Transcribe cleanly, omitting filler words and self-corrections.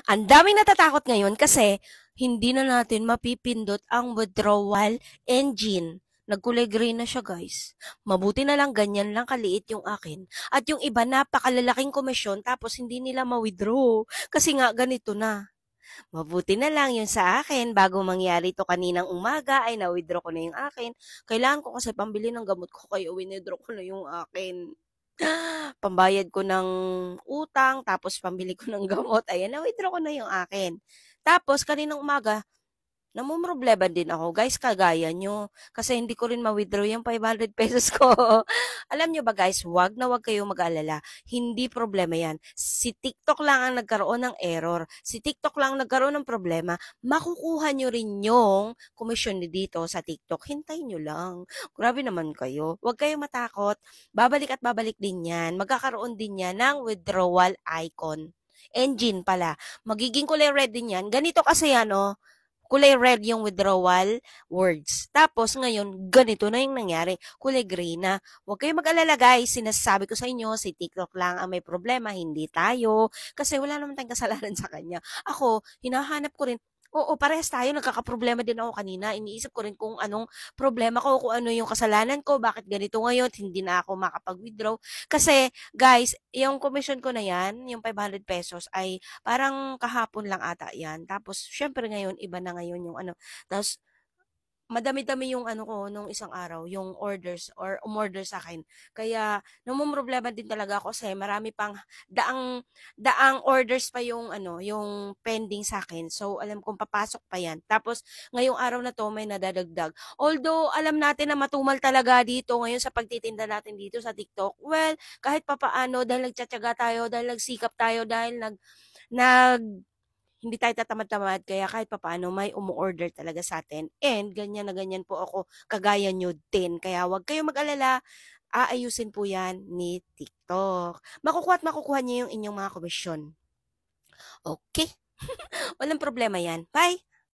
Ang daming natatakot ngayon kasi hindi na natin mapipindot ang withdrawal engine. Nagkulay green na siya, guys. Mabuti na lang ganyan lang kaliit yung akin. At yung iba napakalalaking komisyon tapos hindi nila ma-withdraw. Kasi nga ganito na. Mabuti na lang yun sa akin. Bago mangyari to kaninang umaga ay na-withdraw ko na yung akin. Kailangan ko kasi pambili ng gamot ko kaya withdraw ko na yung akin. Pambayad ko ng utang, tapos pambili ko ng gamot, ayan, na-withdraw ko na yung akin. Tapos, kaninang umaga, namomroblema din ako, guys, kagaya nyo. Kasi hindi ko rin ma-withdraw yung 500 pesos ko. Alam nyo ba, guys, wag na wag kayo mag-alala. Hindi problema yan. Si TikTok lang ang nagkaroon ng error. Si TikTok lang ang nagkaroon ng problema. Makukuha nyo rin yung komisyon dito sa TikTok. Hintay nyo lang. Grabe naman kayo. Huwag kayo matakot. Babalik at babalik din yan. Magkakaroon din yan ng withdrawal icon. Engine pala. Magiging kulay red din yan. Ganito kasi yan, oh, kulay red yung withdrawal words. Tapos ngayon, ganito na yung nangyari. Kulay green na. Huwag kayong mag-alala, guys. Sinasabi ko sa inyo, si TikTok lang ang may problema, hindi tayo. Kasi wala naman tayong kasalanan sa kanya. Ako, hinahanap ko rin. Oo, parehas tayo. Nagkakaproblema din ako kanina. Iniisip ko rin kung anong problema ko, kung ano yung kasalanan ko, bakit ganito ngayon, hindi na ako makapag-withdraw. Kasi, guys, yung commission ko na yan, yung 500 pesos, ay parang kahapon lang ata yan. Tapos, syempre ngayon, iba na ngayon yung ano. Tapos, madami-dami yung ano ko nung isang araw, yung orders or umorder sa akin. Kaya, namumroblema din talaga ako kasi marami pang daang orders pa yung ano, yung pending sa akin. So, alam kong papasok pa yan. Tapos, ngayong araw na to may nadadagdag. Although, alam natin na matumal talaga dito ngayon sa pagtitinda natin dito sa TikTok. Well, kahit papaano, dahil nagtsatsaga tayo, dahil nagsikap tayo, dahil nag hindi tayo tatamad-tamad kaya kahit papaano may umu-order talaga sa atin. And ganyan na ganyan po ako, kagaya nyo din. Kaya wag kayong mag-alala, aayusin po yan ni TikTok. Makukuha at makukuha niyo yung inyong mga komisyon. Okay? Walang problema yan. Bye!